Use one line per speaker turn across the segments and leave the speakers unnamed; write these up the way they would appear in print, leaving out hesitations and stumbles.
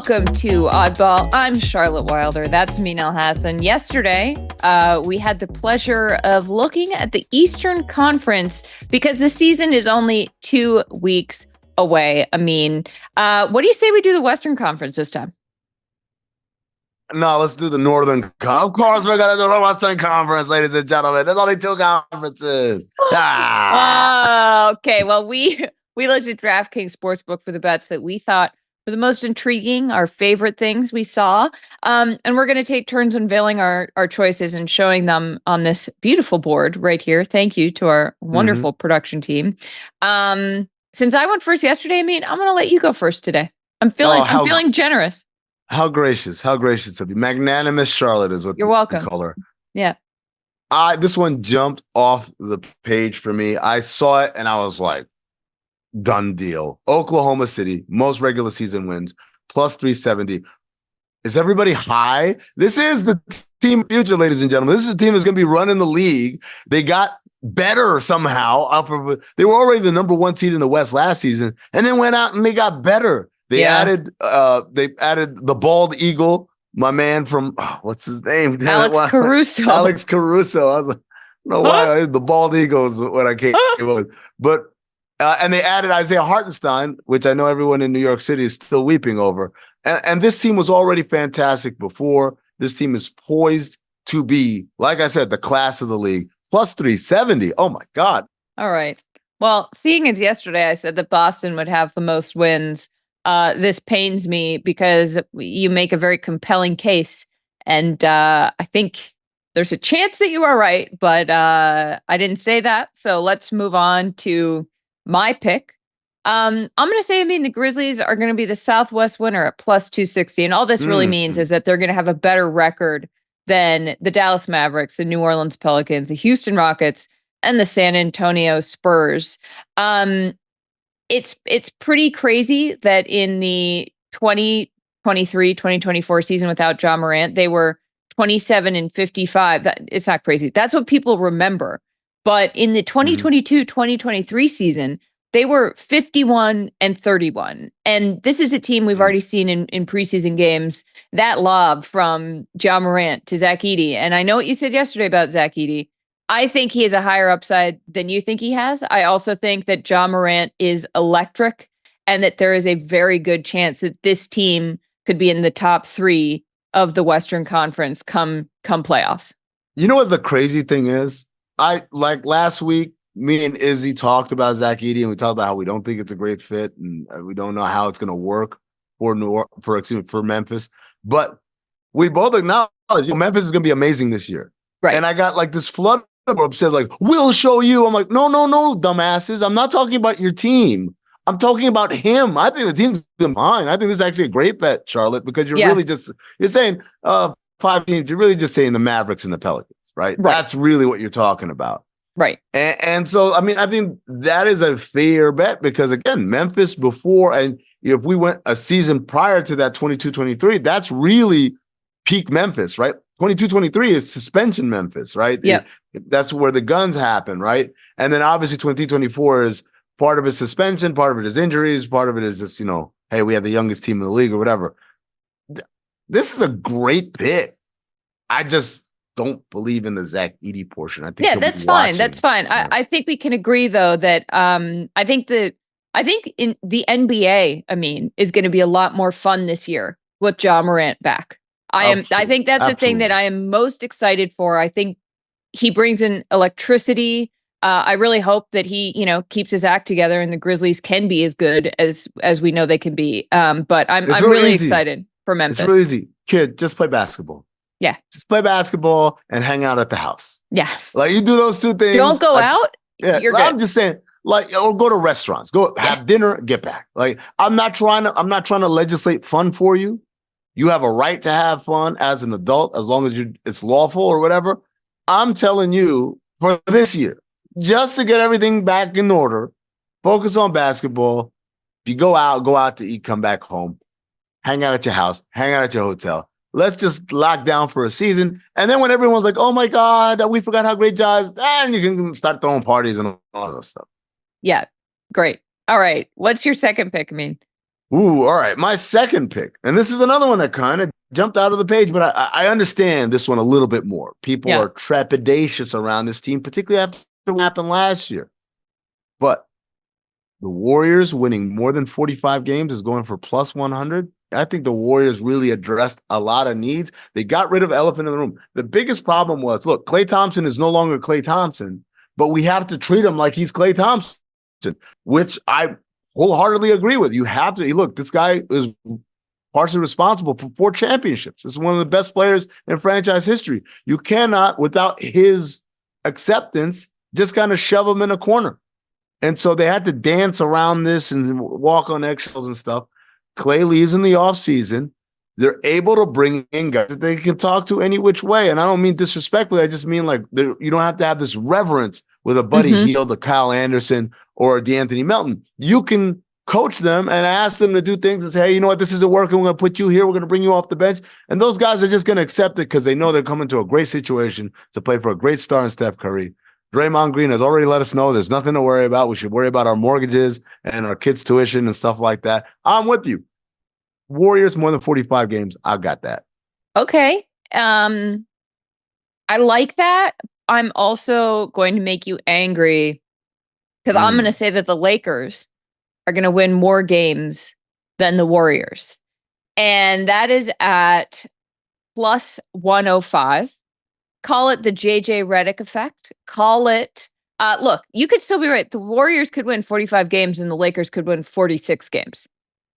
Welcome to Oddball. I'm Charlotte Wilder. That's Amin Elhassan. Yesterday, we had the pleasure of looking at the Eastern Conference because the season is only 2 weeks away. Amin, what do you say we do the Western Conference this time?
No, let's do the Northern Conference. Of course, we're going to do the Western Conference, ladies and gentlemen. There's only 2 conferences.
Okay. Well, we looked at DraftKings Sportsbook for the bets that we thought were the most intriguing, our favorite things we saw. And we're going to take turns unveiling our choices and showing them on this beautiful board right here. Thank you to our wonderful production team. Since I went first yesterday, I'm going to let you go first today. I'm feeling generous.
How gracious of you. Magnanimous Charlotte is what
you're welcome.
Call her.
Yeah.
This one jumped off the page for me. I saw it and I was like, done deal. Oklahoma City, most regular season wins, plus 370. Is everybody high? This is the team future, ladies and gentlemen. This is a team that's going to be running the league. They got better somehow. They were already the number 1 seed in the West last season, and then went out and they got better. They added the bald eagle, my man from what's his name?
Alex Caruso.
Alex Caruso. I was like, I don't know why the bald eagle is what I came with, but. And they added Isaiah Hartenstein, which I know everyone in New York City is still weeping over. And this team was already fantastic before. This team is poised to be, like I said, the class of the league. Plus 370. Oh, my God.
All right. Well, seeing as yesterday I said that Boston would have the most wins, this pains me because you make a very compelling case. And I think there's a chance that you are right, but I didn't say that. So let's move on to my pick. I'm going to say, the Grizzlies are going to be the Southwest winner at plus 260. And all this really means is that they're going to have a better record than the Dallas Mavericks, the New Orleans Pelicans, the Houston Rockets, and the San Antonio Spurs. It's pretty crazy that in the 2023-2024 season without Ja Morant, they were 27-55. It's not crazy. That's what people remember. But in the 2022-2023 season, they were 51-31. And this is a team we've already seen in preseason games, that lob from Ja Morant to Zach Edey. And I know what you said yesterday about Zach Edey. I think he has a higher upside than you think he has. I also think that Ja Morant is electric and that there is a very good chance that this team could be in the top 3 of the Western Conference come playoffs.
You know what the crazy thing is? Last week, me and Izzy talked about Zach Edey, and we talked about how we don't think it's a great fit, and we don't know how it's going to work for Memphis. But we both acknowledge Memphis is going to be amazing this year.
Right.
And I got this flood of upset, we'll show you. I'm like, no, dumbasses. I'm not talking about your team. I'm talking about him. I think the team's fine. I think this is actually a great bet, Charlotte, because you're saying 5 teams. You're really just saying the Mavericks and the Pelicans. Right. That's really what you're talking about.
Right.
And so, I think that is a fair bet because, again, Memphis before, and if we went a season prior to that 22-23, that's really peak Memphis, right? 22-23 is suspension Memphis, right?
Yeah.
That's where the guns happen, right? And then obviously 22-24 is part of it suspension, part of it is injuries, part of it is just, hey, we have the youngest team in the league or whatever. This is a great pick. I just don't believe in the Zach Edey portion. I think
that's fine. That's fine. I think we can agree though that I think in the NBA, is going to be a lot more fun this year with Ja Morant back. I think that's the thing that I am most excited for. I think he brings in electricity. I really hope that he, keeps his act together and the Grizzlies can be as good as we know they can be. But I'm really excited for Memphis.
It's really easy. Kid, just play basketball.
Yeah.
Just play basketball and hang out at the house.
Yeah.
You do those 2 things.
Don't go out.
Yeah.
You're good.
I'm just saying, or go to restaurants, go have dinner, get back. I'm not trying to legislate fun for you. You have a right to have fun as an adult, as long as it's lawful or whatever. I'm telling you for this year, just to get everything back in order, focus on basketball. If you go out to eat, come back home, hang out at your house, hang out at your hotel. Let's just lock down for a season. And then when everyone's like, oh my God, we forgot how great Ja is, then you can start throwing parties and all that stuff.
Yeah. Great. All right. What's your second pick, Amin?
Ooh, all right. My second pick, and this is another one that kind of jumped out of the page, but I understand this one a little bit more. People are trepidatious around this team, particularly after what happened last year. But the Warriors winning more than 45 games is going for plus 100. I think the Warriors really addressed a lot of needs. They got rid of elephant in the room. The biggest problem was, look, Klay Thompson is no longer Klay Thompson, but we have to treat him like he's Klay Thompson, which I wholeheartedly agree with. You have to look, this guy is partially responsible for 4 championships. This is one of the best players in franchise history. You cannot, without his acceptance, just kind of shove him in a corner. And so they had to dance around this and walk on eggshells and stuff. Klay leaves in the offseason. They're able to bring in guys that they can talk to any which way. And I don't mean disrespectfully. I just mean like you don't have to have this reverence with a Buddy Hield, a Kyle Anderson, or a DeAnthony Melton. You can coach them and ask them to do things and say, hey, you know what? This isn't working. We're going to put you here. We're going to bring you off the bench. And those guys are just going to accept it because they know they're coming to a great situation to play for a great star in Steph Curry. Draymond Green has already let us know there's nothing to worry about. We should worry about our mortgages and our kids' tuition and stuff like that. I'm with you. Warriors more than 45 games. I got that.
Okay. I like that. I'm also going to make you angry because I'm going to say that the Lakers are going to win more games than the Warriors. And that is at plus 105. Call it the JJ Redick effect. Call it, look, you could still be right. The Warriors could win 45 games and the Lakers could win 46 games.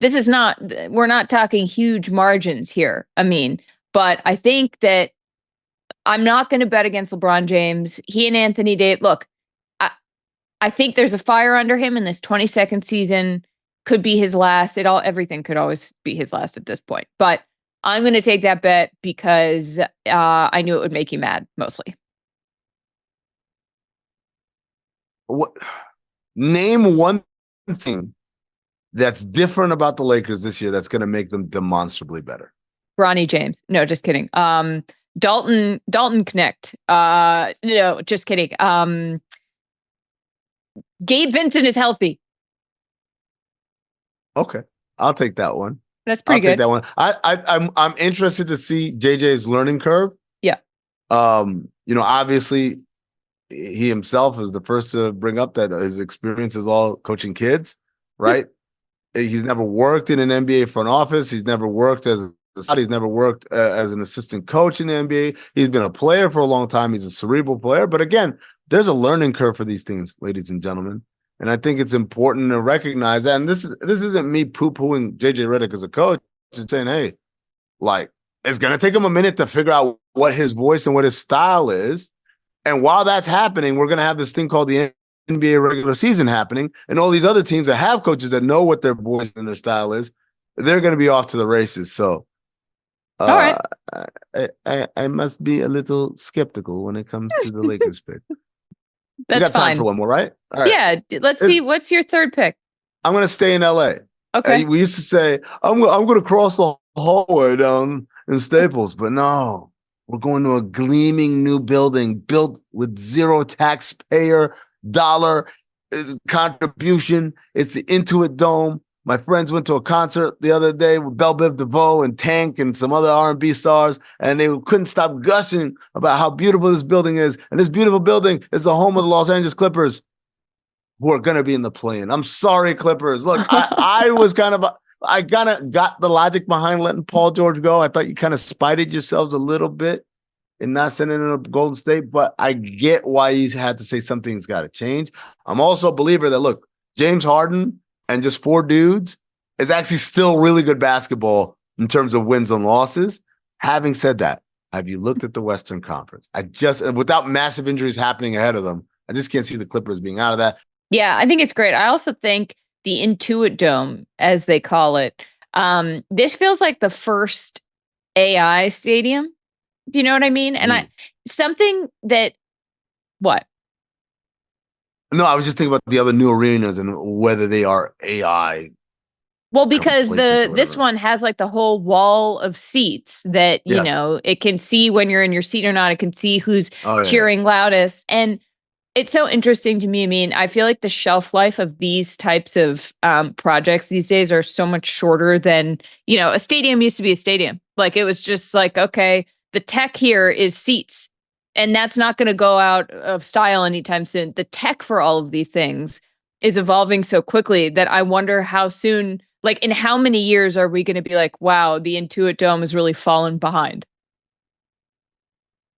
We're not talking huge margins here, Amin, but I think that I'm not going to bet against LeBron James. He and Anthony Davis, look, I think there's a fire under him, and this 22nd season could be his last. Everything could always be his last at this point, but I'm going to take that bet because I knew it would make you mad, mostly.
Name one thing that's different about the Lakers this year that's going to make them demonstrably better.
Bronny James. No, just kidding. Dalton Connect. No, just kidding. Gabe Vincent is healthy.
Okay. I'll take that one.
That's pretty good.
I'll take that one. I'm interested to see JJ's learning curve.
Yeah.
Obviously he himself is the first to bring up that his experience is all coaching kids, right? He's never worked in an NBA front office. He's never worked he's never worked as an assistant coach in the NBA. He's been a player for a long time. He's a cerebral player. But again, there's a learning curve for these things, ladies and gentlemen. And I think it's important to recognize that. And this isn't me poo-pooing JJ Redick as a coach. It's saying, hey, like, it's going to take him a minute to figure out what his voice and what his style is. And while that's happening, we're going to have this thing called the NBA regular season happening, and all these other teams that have coaches that know what their voice and their style is, they're going to be off to the races. So,
all right,
I must be a little skeptical when it comes to the Lakers pick.
That's
we got time
fine.
for one more, right? All right.
Yeah, let's see. What's your third pick?
I'm going to stay in LA.
Okay.
We used to say I'm going to cross the hallway down in Staples, but no. We're going to a gleaming new building built with zero taxpayer dollar contribution. It's the Intuit Dome. My friends went to a concert the other day with Belle Biv DeVoe and Tank and some other R&B stars, and they couldn't stop gushing about how beautiful this building is. And this beautiful building is the home of the Los Angeles Clippers, who are going to be in the play-in. I'm sorry, Clippers. Look, I kind of got the logic behind letting Paul George go. I thought you kind of spited yourselves a little bit in not sending him to Golden State, but I get why he's had to say something's got to change. I'm also a believer that, look, James Harden and just 4 dudes is actually still really good basketball in terms of wins and losses. Having said that, have you looked at the Western Conference? Without massive injuries happening ahead of them, I just can't see the Clippers being out of that.
Yeah, I think it's great. I also think the Intuit Dome, as they call it, this feels like the first AI stadium, if you know what I mean. And what?
No, I was just thinking about the other new arenas and whether they are AI.
Well, because this one has like the whole wall of seats that, it can see when you're in your seat or not. It can see who's cheering loudest. And It's so interesting to me. I mean, I feel like the shelf life of these types of projects these days are so much shorter than, a stadium used to be a stadium. Like it was just like, okay, the tech here is seats, and that's not going to go out of style anytime soon. The tech for all of these things is evolving so quickly that I wonder how soon, like in how many years are we going to be like, wow, the Intuit Dome has really fallen behind.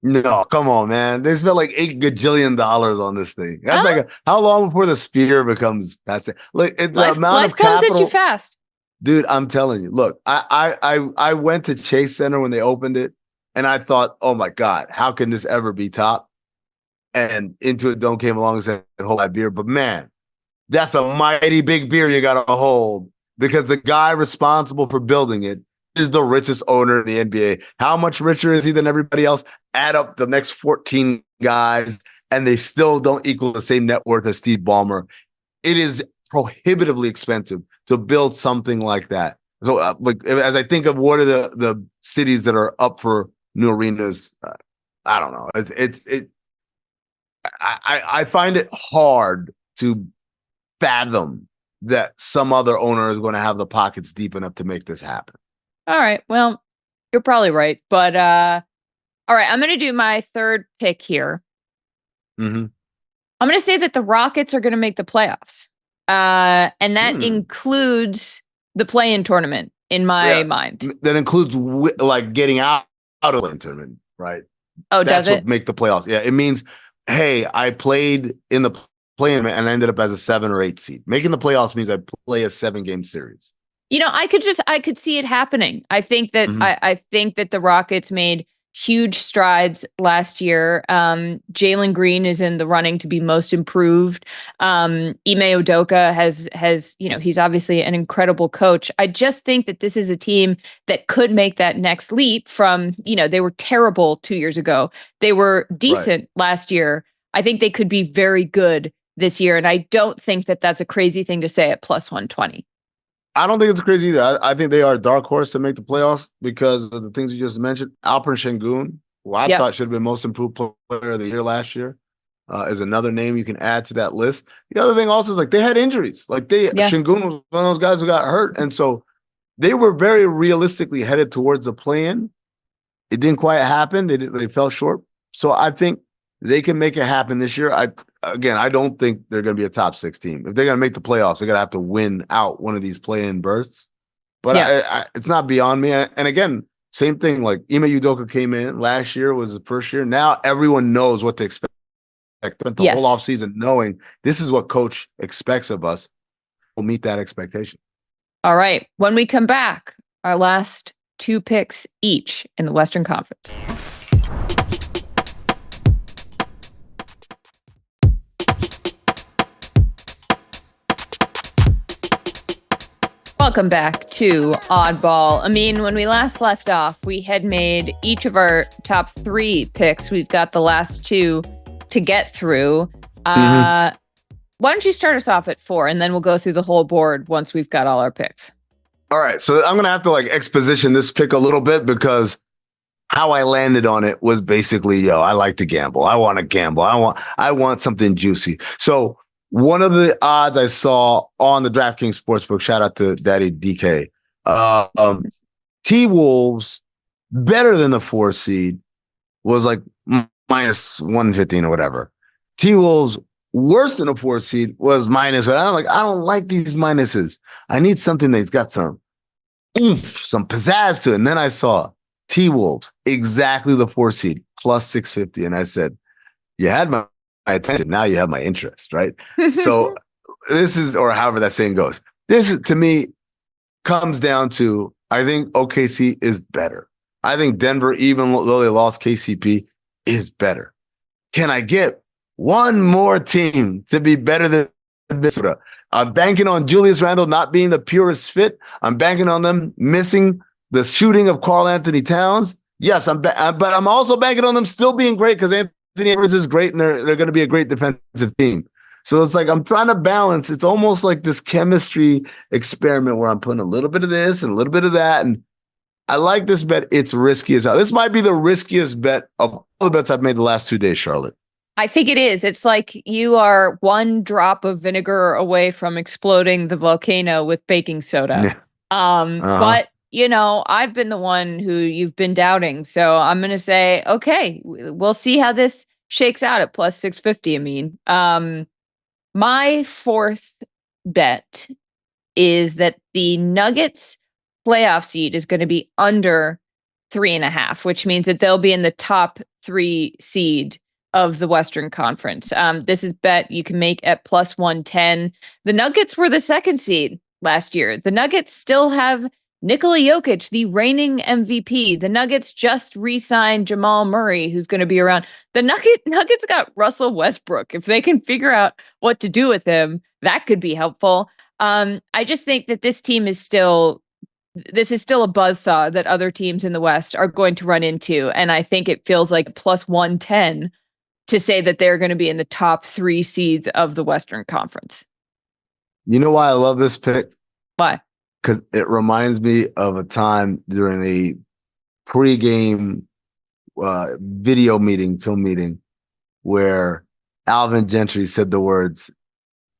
No, come on, man. They spent like $8 gajillion on this thing. That's
Huh?
how long before the Sphere becomes passive? Like the amount
Life
of
comes at you
capital,
fast.
dude. I'm telling you. Look, I went to Chase Center when they opened it, and I thought, oh my god, how can this ever be top? And Intuit Dome came along and said, hold that beer. But man, that's a mighty big beer you got to hold, because the guy responsible for building it is the richest owner in the NBA. How much richer is he than everybody else? Add up the next 14 guys, and they still don't equal the same net worth as Steve Ballmer. It is prohibitively expensive to build something like that. So, like, as I think of what are the cities that are up for new arenas, I don't know. I find it hard to fathom that some other owner is going to have the pockets deep enough to make this happen.
All right. Well, you're probably right. But all right, I'm going to do my third pick here.
Mm-hmm.
I'm going to say that the Rockets are going to make the playoffs. And that includes the play-in tournament in my mind.
That includes like getting out of the tournament, right?
Oh,
That's
does
what
it?
make the playoffs. Yeah, it means, hey, I played in the play-in and I ended up as a 7 or 8 seed. Making the playoffs means I play a 7-game series.
I could see it happening. I think that I think that the Rockets made huge strides last year. Jalen Green is in the running to be most improved. Ime Udoka has he's obviously an incredible coach. I just think that this is a team that could make that next leap from, they were terrible 2 years ago. They were decent last year. I think they could be very good this year. And I don't think that that's a crazy thing to say at plus 120.
I don't think it's crazy either. I think they are a dark horse to make the playoffs because of the things you just mentioned. Alperen Şengün, who I thought should have been most improved player of the year last year, is another name you can add to that list. The other thing also is like they had injuries. Like Şengün was one of those guys who got hurt. And so they were very realistically headed towards the play-in. It didn't quite happen. They fell short. So I think they can make it happen this year. I don't think they're going to be a top 6 team. If they're going to make the playoffs, they're going to have to win out one of these play-in berths. But it's not beyond me. And again, same thing. Like Ime Udoka came in last year, was the first year. Now everyone knows what to expect. Spent the whole offseason knowing this is what coach expects of us. We'll meet that expectation.
All right. When we come back, our last 2 picks each in the Western Conference. Welcome back to Oddball. I mean, when we last left off, we had made each of our top 3 picks. We've got the last 2 to get through. Why don't you start us off at 4, and then we'll go through the whole board once we've got all our picks.
All right. So I'm going to have to exposition this pick a little bit because how I landed on it was basically, I like to gamble. I want to gamble. I want something juicy. So one of the odds I saw on the DraftKings Sportsbook, shout out to Daddy DK, T-Wolves better than the 4 seed was like minus 115 or whatever. T-Wolves worse than a 4 seed was minus. I don't like these minuses. I need something that's got some oomph, some pizzazz to it. And then I saw T-Wolves, exactly the 4 seed, plus 650. And I said, you had my attention. Now you have my interest, right? So this is, or however that saying goes, this is, to me, comes down to, I think OKC is better. I think Denver, even though they lost KCP, is better. Can I get one more team to be better than Minnesota? I'm banking on Julius Randle not being the purest fit. I'm banking on them missing the shooting of Karl Anthony Towns. Yes, but I'm also banking on them still being great because Anthony Edwards is great and they're going to be a great defensive team. So it's like I'm trying to balance. It's almost like this chemistry experiment where I'm putting a little bit of this and a little bit of that. And I like this bet. It's risky as hell. This might be the riskiest bet of all the bets I've made the last 2 days, Charlotte.
I think it is. It's like you are one drop of vinegar away from exploding the volcano with baking soda.
Yeah. Uh-huh.
But I've been the one who you've been doubting. So I'm going to say, okay, we'll see how this shakes out at plus 650. I mean, my fourth bet is that the Nuggets playoff seed is going to be under 3.5, which means that they'll be in the top 3 seed of the Western Conference. This is bet you can make at plus 110. The Nuggets were the 2nd seed last year. The Nuggets still have Nikola Jokic, the reigning MVP. The Nuggets just re-signed Jamal Murray, who's going to be around. The Nuggets got Russell Westbrook. If they can figure out what to do with him, that could be helpful. I just think that this is still a buzzsaw that other teams in the West are going to run into. And I think it feels like plus 110 to say that they're going to be in the top 3 seeds of the Western Conference.
You know why I love this pick?
Why?
Because it reminds me of a time during a pregame film meeting, where Alvin Gentry said the words,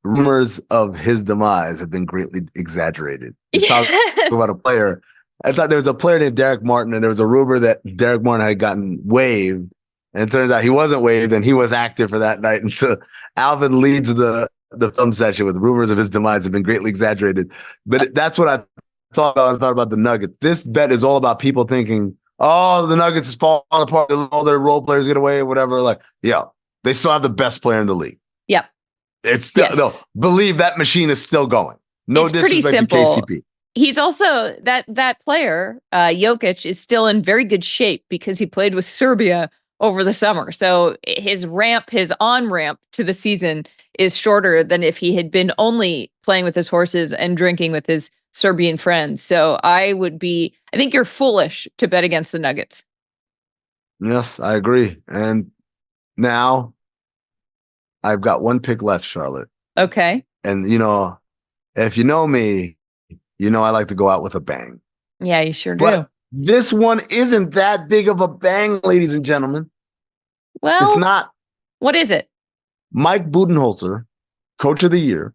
"Rumors of his demise have been greatly exaggerated." He's talking about a player. I thought there was a player named Derek Martin, and there was a rumor that Derek Martin had gotten waived. And it turns out he wasn't waived, and he was active for that night. And so Alvin leads the film session with rumors of his demise have been greatly exaggerated. But that's what I thought about. I thought about the Nuggets. This bet is all about people thinking, oh, the Nuggets is falling apart. All their role players get away or whatever. Like, yeah, they still have the best player in the league.
Yep.
It's still, no, believe that machine is still going. No
it's pretty
disrespect to KCP.
He's also, that player, Jokic, is still in very good shape because he played with Serbia over the summer. So his on-ramp to the season is shorter than if he had been only playing with his horses and drinking with his Serbian friends. So I think you're foolish to bet against the Nuggets.
Yes, I agree. And now I've got one pick left, Charlotte.
Okay.
And, if you know me, I like to go out with a bang.
Yeah, you sure
but
do.
This one isn't that big of a bang, ladies and gentlemen.
Well,
it's not.
What is it?
Mike Budenholzer, Coach of the Year.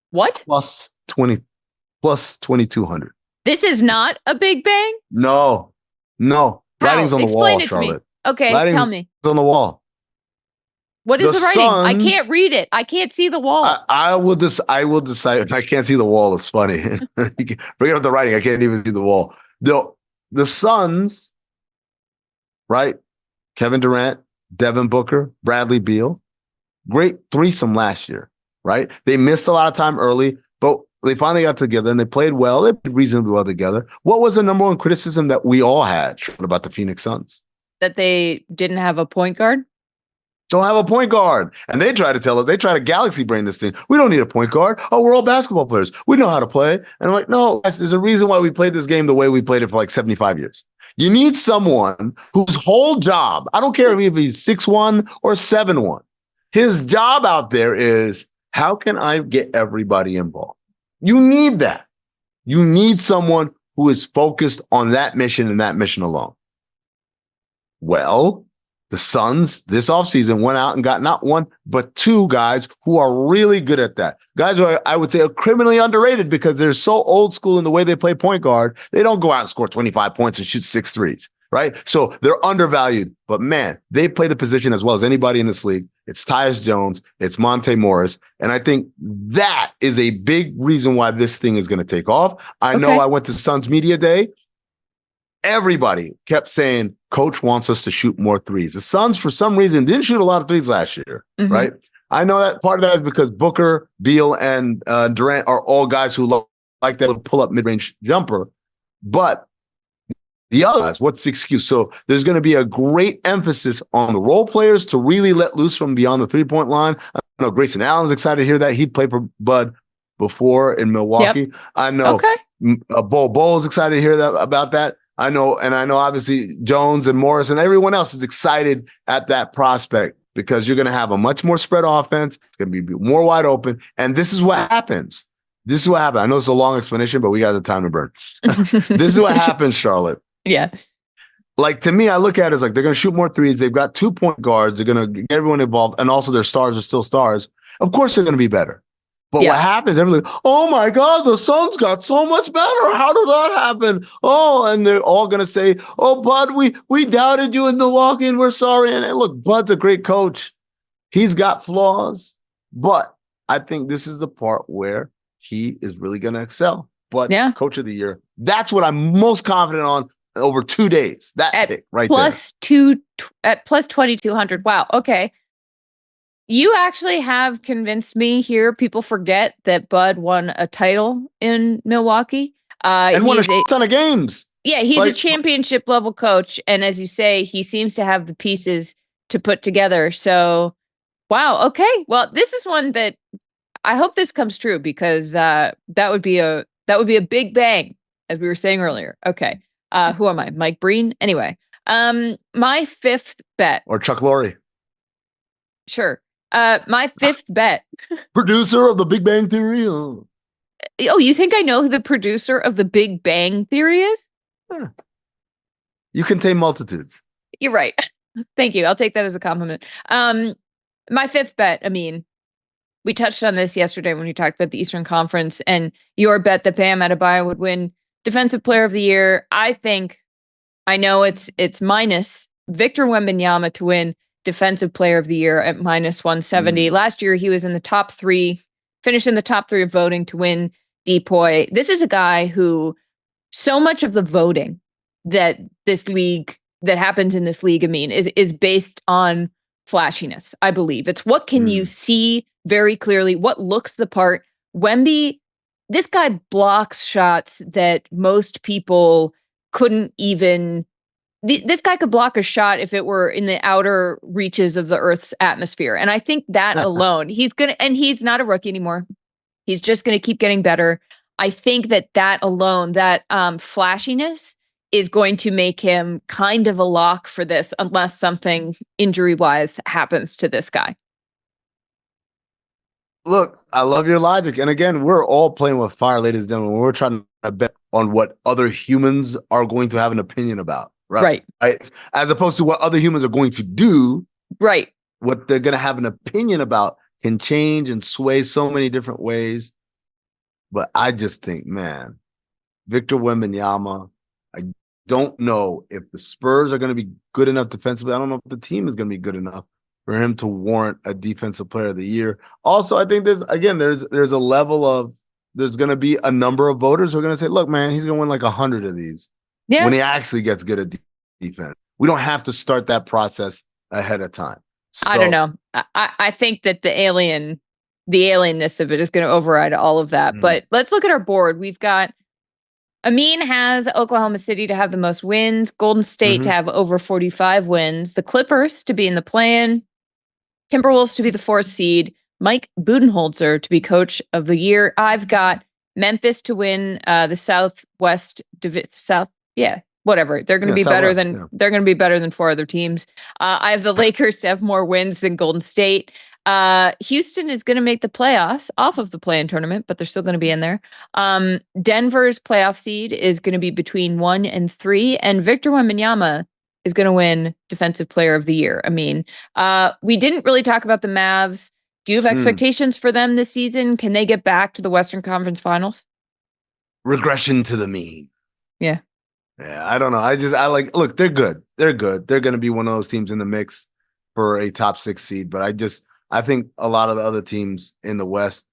What?
Plus 2,200.
This is not a big bang?
No. Writing's on the
Explain
wall,
it
Charlotte.
to me. Okay, tell me.
On the wall.
What is the writing?
Suns,
I can't read it. I can't see the wall.
I will decide. I can't see the wall. It's funny. Bring up the writing. I can't even see the wall. The Suns, right? Kevin Durant, Devin Booker, Bradley Beal. Great threesome last year, right? They missed a lot of time early, but they finally got together and they played well. They played reasonably well together. What was the number one criticism that we all had about the Phoenix Suns?
That they didn't have a point guard?
Don't have a point guard. And they try to galaxy brain this thing. We don't need a point guard. Oh, we're all basketball players. We know how to play. And I'm like, no, there's a reason why we played this game the way we played it for like 75 years. You need someone whose whole job, I don't care if he's 6'1" or 7'1", his job out there is, how can I get everybody involved? You need that. You need someone who is focused on that mission and that mission alone. Well, the Suns this offseason went out and got not one, but 2 guys who are really good at that. Guys who I would say are criminally underrated because they're so old school in the way they play point guard. They don't go out and score 25 points and shoot 6 threes, right? So they're undervalued. But man, they play the position as well as anybody in this league. It's Tyus Jones. It's Monte Morris. And I think that is a big reason why this thing is going to take off. I know I went to Suns Media Day. Everybody kept saying, Coach wants us to shoot more threes. The Suns, for some reason, didn't shoot a lot of threes last year, right? I know that part of that is because Booker, Beal, and Durant are all guys who like that pull-up mid-range jumper. But the other guys, what's the excuse? So there's going to be a great emphasis on the role players to really let loose from beyond the three-point line. I know Grayson Allen's excited to hear that. He played for Bud before in Milwaukee.
Yep.
I know Bol is excited to hear about that. I know obviously Jones and Morris and everyone else is excited at that prospect because you're going to have a much more spread offense. It's going to be more wide open. And this is what happens. I know it's a long explanation, but we got the time to burn. This is what happens, Charlotte.
Yeah.
Like, to me, I look at it as like they're going to shoot more threes. They've got 2 point guards. They're going to get everyone involved. And also their stars are still stars. Of course, they're going to be better. But what happens, everybody, oh my God, the Suns got so much better. How did that happen? Oh, and they're all going to say, oh, Bud, we doubted you in Milwaukee and we're sorry. And look, Bud's a great coach. He's got flaws. But I think this is the part where he is really going to excel. But Coach of the Year, that's what I'm most confident on over 2 days. That pick right
there. At plus 2,200. Wow. Okay. You actually have convinced me here. People forget that Bud won a title in Milwaukee.
And won a ton of games.
Yeah, he's a championship level coach. And as you say, he seems to have the pieces to put together. So, wow. Okay. Well, this is one that I hope this comes true because that would be a big bang, as we were saying earlier. Okay. Who am I? Mike Breen? Anyway, my fifth bet.
Or Chuck Lorre.
Sure. My fifth bet.
Producer of the Big Bang Theory. Oh,
you think I know who the producer of the Big Bang Theory is?
Huh. You contain multitudes.
You're right. Thank you. I'll take that as a compliment. My fifth bet, Amin. We touched on this yesterday when we talked about the Eastern Conference and your bet that Bam Adebayo would win Defensive Player of the Year. I know it's minus Victor Wembanyama to win Defensive Player of the Year at minus 170. Last year, he was in the top 3, finished in the top 3 of voting to win DPOY. This is a guy who so much of the voting that happens in this league, Amin, is based on flashiness, I believe. It's what can you see very clearly, what looks the part. Wemby, this guy blocks shots that most people couldn't even. This guy could block a shot if it were in the outer reaches of the Earth's atmosphere. And I think that alone, and he's not a rookie anymore. He's just going to keep getting better. I think that alone, that flashiness is going to make him kind of a lock for this unless something injury-wise happens to this guy.
Look, I love your logic. And again, we're all playing with fire, ladies and gentlemen. We're trying to bet on what other humans are going to have an opinion about. Right. As opposed to what other humans are going to do.
Right.
What they're going to have an opinion about can change and sway so many different ways. But I just think, man, Victor Wembanyama, I don't know if the Spurs are going to be good enough defensively. I don't know if the team is going to be good enough for him to warrant a Defensive Player of the Year. Also, I think there's a level of, there's going to be a number of voters who are going to say, look, man, he's going to win like 100 of these. Yeah. When he actually gets good at defense. We don't have to start that process ahead of time. So,
I don't know. I think that the alienness of it is going to override all of that. But let's look at our board. We've got Amin has Oklahoma City to have the most wins, Golden State to have over 45 wins, the Clippers to be in the play-in, Timberwolves to be the 4th seed, Mike Budenholzer to be Coach of the Year. I've got Memphis to win the Southwest South. Yeah, whatever. They're going to be better than they're going to be better than 4 other teams. I have the Lakers to have more wins than Golden State. Houston is going to make the playoffs off of the play-in tournament, but they're still going to be in there. Denver's playoff seed is going to be between 1 and 3, and Victor Wembanyama is going to win Defensive Player of the Year. I mean, we didn't really talk about the Mavs. Do you have expectations for them this season? Can they get back to the Western Conference Finals?
Regression to the mean.
Yeah.
Yeah, I don't know. Look, they're good. They're good. They're going to be one of those teams in the mix for a top 6 seed. But I think a lot of the other teams in the West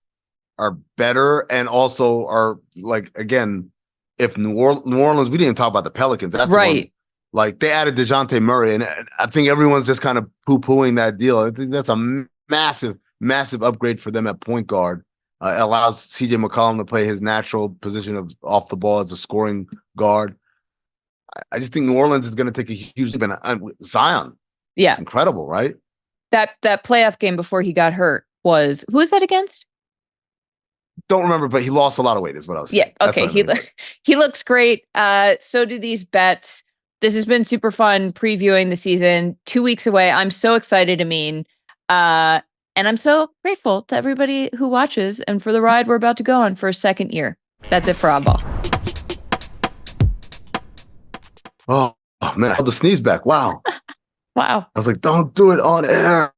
are better and also are like, again, if New Orleans, we didn't talk about the Pelicans. That's right. Like they added DeJounte Murray, and I think everyone's just kind of poo-pooing that deal. I think that's a massive, massive upgrade for them at point guard. It allows CJ McCollum to play his natural position of off the ball as a scoring guard. I just think New Orleans is going to take a huge leap. And Zion, it's incredible, right?
That playoff game before he got hurt was, who was that against?
Don't remember, but he lost a lot of weight is what I was saying.
Yeah, okay. He looks great. So do these bets. This has been super fun previewing the season. 2 weeks away. I'm so excited, Amin. And I'm so grateful to everybody who watches and for the ride we're about to go on for a second year. That's it for Oddball.
Oh, Oh man, I held the sneeze back. Wow.
Wow.
I was like, don't do it on air.